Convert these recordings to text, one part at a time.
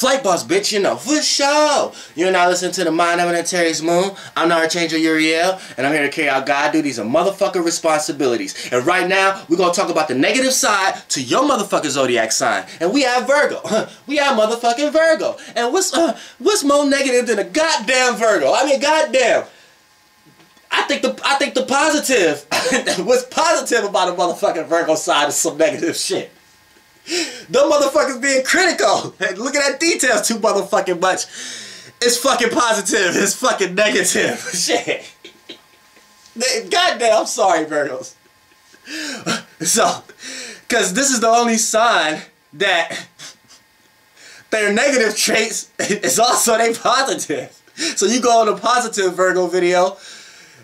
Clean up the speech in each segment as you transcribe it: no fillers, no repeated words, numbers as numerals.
Flight boss, bitch, you know, for sure. You're now listening to the Mind Eminent Terry's Moon. I'm the Archangel Uriel, and I'm here to carry out God duties and motherfucking responsibilities. And right now, we're going to talk about the negative side to your motherfucking Zodiac sign. And we have Virgo. We have motherfucking Virgo. And what's more negative than a goddamn Virgo? I mean, goddamn. I think the positive, what's positive about a motherfucking Virgo side is some negative shit. Them motherfuckers being critical. Look at that details too motherfucking much. It's fucking positive. It's fucking negative. Shit. Goddamn, I'm sorry, Virgos. So, because this is the only sign that their negative traits is also their positive. So you go on a positive Virgo video,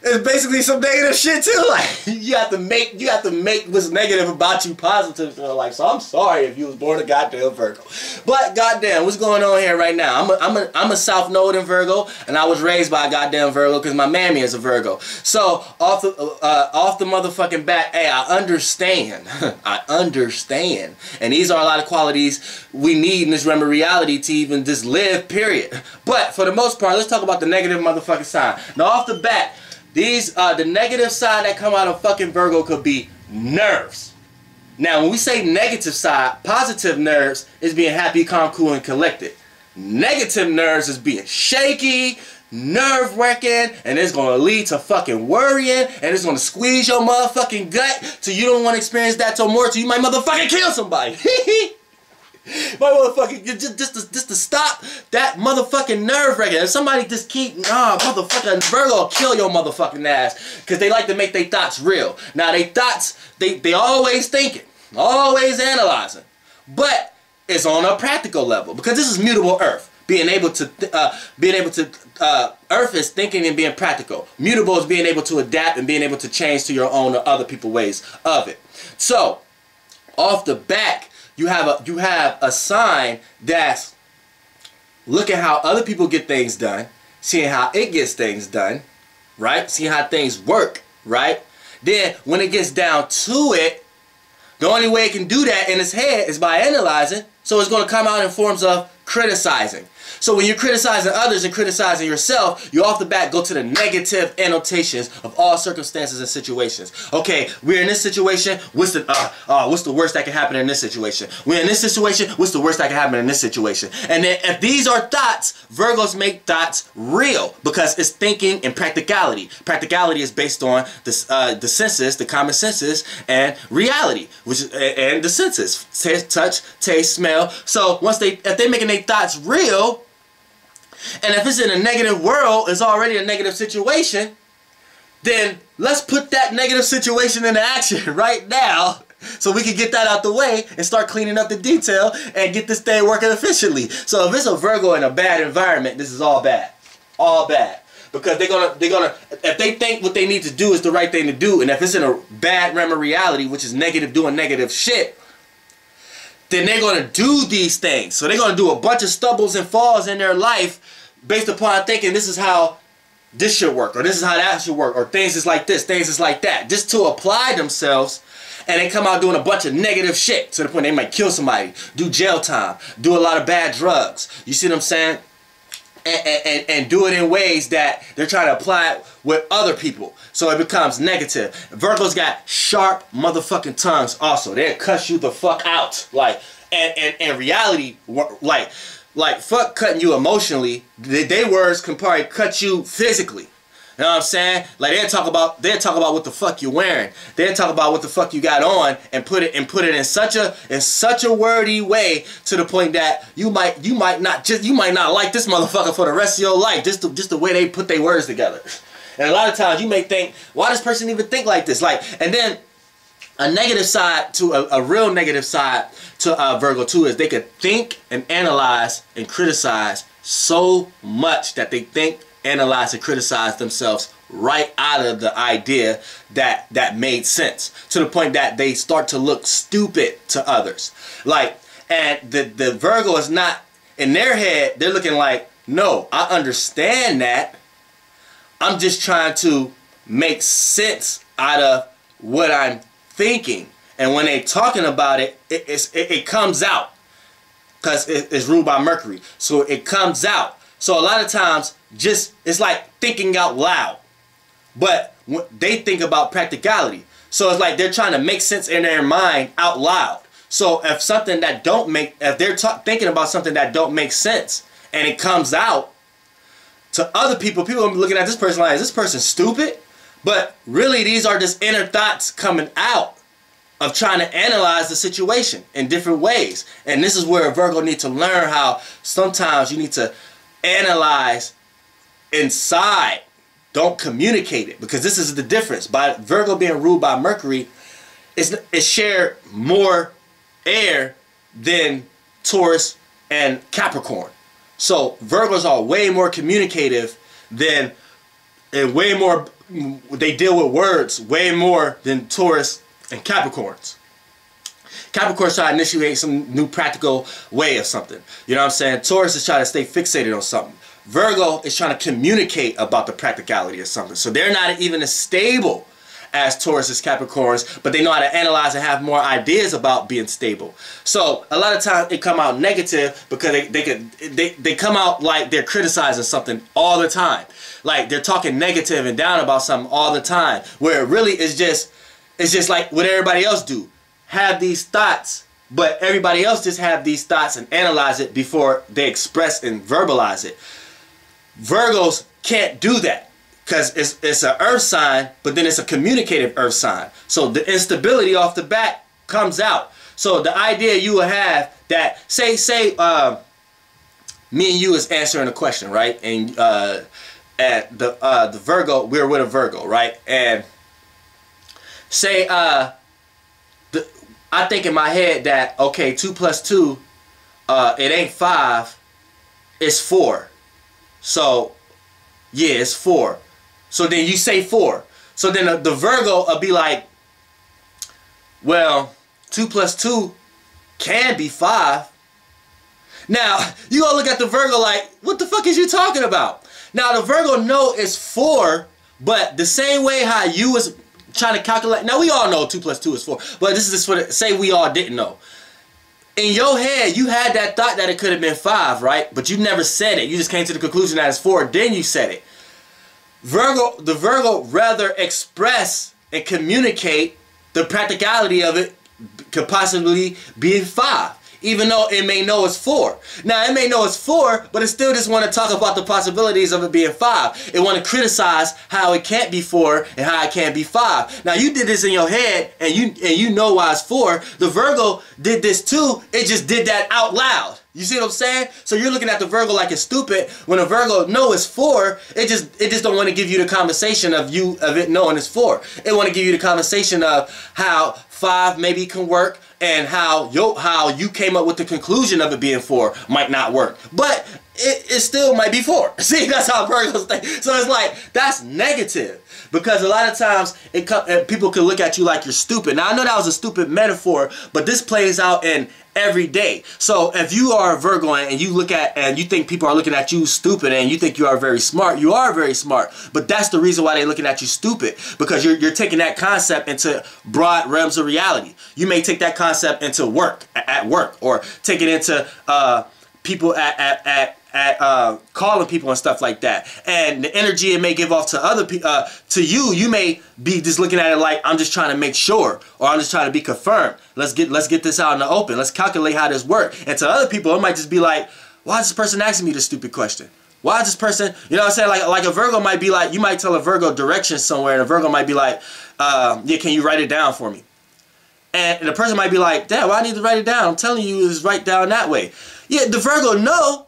it's basically some negative shit too. Like you have to make what's negative about you positive. So like, so I'm sorry if you was born a goddamn Virgo. But goddamn, what's going on here right now? I'm a South Node in Virgo, and I was raised by a goddamn Virgo because my mammy is a Virgo. So off the motherfucking bat, hey, I understand. I understand. And these are a lot of qualities we need in this realm of reality to even just live, period. But for the most part, let's talk about the negative motherfucking side. Now off the bat, the negative side that come out of fucking Virgo could be nerves. Now, when we say negative side, positive nerves is being happy, calm, cool, and collected. Negative nerves is being shaky, nerve-wracking, and it's going to lead to fucking worrying, and it's going to squeeze your motherfucking gut till you don't want to experience that no more, till you might motherfucking kill somebody. My motherfucking, just to stop that motherfucking nerve wracking. If somebody just keep, motherfucking Virgo will kill your motherfucking ass. Because they like to make their thoughts real. Now, they thoughts, they always thinking, always analyzing. But it's on a practical level. Because this is mutable Earth. Earth is thinking and being practical. Mutable is being able to adapt and being able to change to your own or other people's ways of it. So, off the back, you have a sign that's looking how other people get things done, seeing how it gets things done, right? Seeing how things work, right? Then when it gets down to it, the only way it can do that in its head is by analyzing. So it's going to come out in forms of criticizing. So when you're criticizing others and criticizing yourself, you off the bat go to the negative annotations of all circumstances and situations. Okay, we're in this situation. What's the worst that can happen in this situation? We're in this situation. What's the worst that can happen in this situation? And then if these are thoughts, Virgos make thoughts real because it's thinking and practicality. Practicality is based on the senses, the common senses, and reality, which is and the senses, touch, taste, smell. So if they're making their thoughts real. And if it's in a negative world, it's already a negative situation, then let's put that negative situation into action right now so we can get that out the way and start cleaning up the detail and get this thing working efficiently. So if it's a Virgo in a bad environment, this is all bad. All bad. Because they're gonna if they think what they need to do is the right thing to do, and if it's in a bad realm of reality, which is negative doing negative shit, then they're going to do these things. So they're going to do a bunch of stumbles and falls in their life based upon thinking this is how this should work, or this is how that should work, or things is like this, things is like that, just to apply themselves, and they come out doing a bunch of negative shit to the point they might kill somebody, do jail time, do a lot of bad drugs. You see what I'm saying? And do it in ways that they're trying to apply it with other people. So it becomes negative. Virgos got sharp motherfucking tongues also. They'll cuss you the fuck out. Like, and in reality, like fuck cutting you emotionally, their words can probably cut you physically. You know what I'm saying? Like they'll talk about what the fuck you're wearing. They'll talk about what the fuck you got on and put it in such a wordy way to the point that you might not like this motherfucker for the rest of your life. Just the way they put their words together. And a lot of times you may think, why does this person even think like this? Like, and then a negative side to a real negative side to Virgo too is they could think and analyze and criticize so much that they think, analyze, and criticize themselves right out of the idea that made sense, to the point that they start to look stupid to others. Like, and the Virgo is not, in their head, they're looking like, no, I understand that. I'm just trying to make sense out of what I'm thinking. And when they're talking about it, it comes out. because it's ruled by Mercury. So it comes out. So a lot of times, just it's like thinking out loud. But they think about practicality. So it's like they're trying to make sense in their mind out loud. So if something that don't make, if they're thinking about something that don't make sense, and it comes out to other people, people are looking at this person like, is this person stupid? But really, these are just inner thoughts coming out of trying to analyze the situation in different ways. And this is where a Virgo needs to learn how sometimes you need to analyze inside. Don't communicate it, because this is the difference. By Virgo being ruled by Mercury, it's shared more air than Taurus and Capricorn. So Virgos are way more communicative than, and way more, they deal with words way more than Taurus and Capricorns. Capricorns try to initiate some new practical way of something. You know what I'm saying? Taurus is trying to stay fixated on something. Virgo is trying to communicate about the practicality of something. So they're not even as stable as Taurus is Capricorns, but they know how to analyze and have more ideas about being stable. So a lot of times it come out negative because they come out like they're criticizing something all the time. Like they're talking negative and down about something all the time, where it really is just, it's just like what everybody else do. Have these thoughts, but everybody else just have these thoughts and analyze it before they express and verbalize it. Virgos can't do that because it's an earth sign, but then it's a communicative earth sign. So the instability off the bat comes out. So the idea you will have that, say me and you is answering a question, right? And at the Virgo, we're with a Virgo, right? And say I think in my head that, okay, 2 plus 2, it ain't 5, it's 4. So, yeah, it's 4. So then you say 4. So then the Virgo will be like, well, 2 plus 2 can be 5. Now, you gonna look at the Virgo like, what the fuck is you talking about? Now, the Virgo know it's 4, but the same way how you was trying to calculate. Now, we all know 2 plus 2 is 4, but this is just for the, say we all didn't know. In your head, you had that thought that it could have been 5, right? But you never said it. You just came to the conclusion that it's 4, then you said it. The Virgo rather express and communicate the practicality of it could possibly be 5. Even though it may know it's 4. Now, it may know it's 4, but it still just want to talk about the possibilities of it being 5. It want to criticize how it can't be 4 and how it can't be 5. Now, you did this in your head, and you know why it's 4. The Virgo did this too. It just did that out loud. You see what I'm saying? So you're looking at the Virgo like it's stupid. When a Virgo knows it's 4, it just don't want to give you the conversation of it knowing it's 4. It want to give you the conversation of how 5 maybe can work, and how you came up with the conclusion of it being 4 might not work. But it still might be 4. See, that's how Virgos think. So it's like, that's negative. Because a lot of times people can look at you like you're stupid. Now, I know that was a stupid metaphor, but this plays out in every day. So if you are a Virgo and you look at, and you think people are looking at you stupid and you think you are very smart, you are very smart. But that's the reason why they're looking at you stupid. Because you're taking that concept into broad realms of reality. You may take that concept into work, at work, or take it into people at calling people and stuff like that, and the energy it may give off to other people, to you may be just looking at it like, I'm just trying to make sure, or I'm just trying to be confirmed. Let's get this out in the open. Let's calculate how this works. And to other people, it might just be like, why is this person asking me this stupid question? Why is this person, you know what I'm saying? Like a Virgo might be like, you might tell a Virgo directions somewhere, and a Virgo might be like, yeah, can you write it down for me? And the person might be like, Dad, why I need to write it down? I'm telling you, it's right down that way. Yeah, the Virgo know.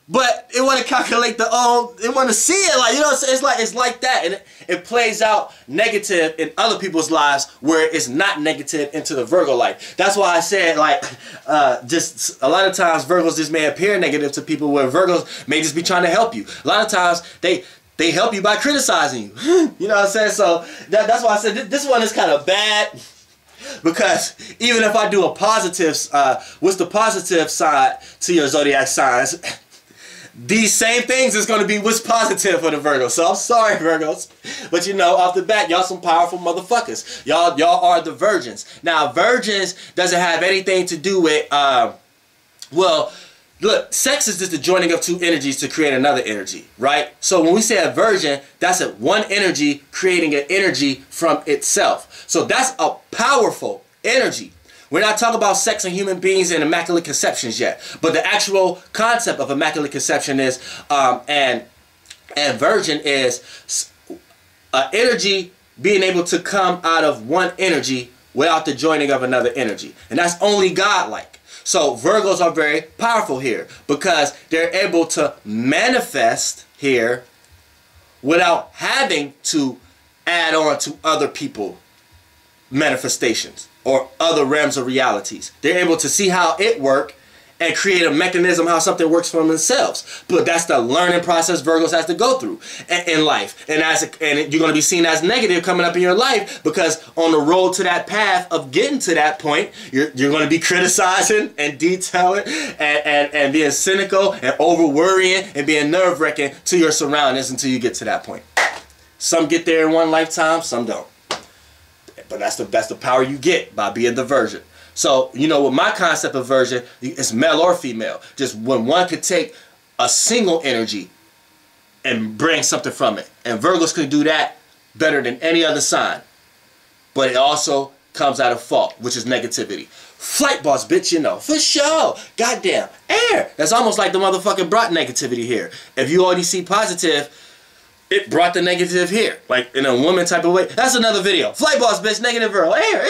But it want to calculate it want to see it, like, you know, it's like that, and it plays out negative in other people's lives where it's not negative into the Virgo life. That's why I said, like, just a lot of times Virgos just may appear negative to people, where Virgos may just be trying to help you. A lot of times they help you by criticizing you. You know what I'm saying? So that's why I said this one is kind of bad. Because even if I do a positive, what's the positive side to your zodiac signs? These same things is going to be what's positive for the Virgo. So I'm sorry, Virgos, but you know, off the bat, y'all some powerful motherfuckers. Y'all are the virgins. Now, virgins doesn't have anything to do with Well, look, sex is just the joining of two energies to create another energy, right? So when we say a virgin, that's one energy creating an energy from itself. So that's a powerful energy. We're not talking about sex and human beings and immaculate conceptions yet. But the actual concept of immaculate conception is, and virgin is energy being able to come out of one energy without the joining of another energy. And that's only God-like. So Virgos are very powerful here because they're able to manifest here without having to add on to other people's manifestations or other realms of realities. They're able to see how it works and create a mechanism how something works for themselves. But that's the learning process Virgos has to go through in life. And you're going to be seen as negative coming up in your life because on the road to that path of getting to that point, you're going to be criticizing and detailing and being cynical and over worrying and being nerve-wracking to your surroundings until you get to that point. Some get there in one lifetime, some don't. But that's the power you get by being the virgin. So, you know, with my concept of virgin, it's male or female. Just when one could take a single energy and bring something from it. And Virgos can do that better than any other sign. But it also comes out of fault, which is negativity. Flight boss, bitch, you know, for sure. Goddamn, air. That's almost like the motherfucker brought negativity here. If you already see positive, it brought the negative here. Like in a woman type of way. That's another video. Flight boss, bitch, negative Virgo, air.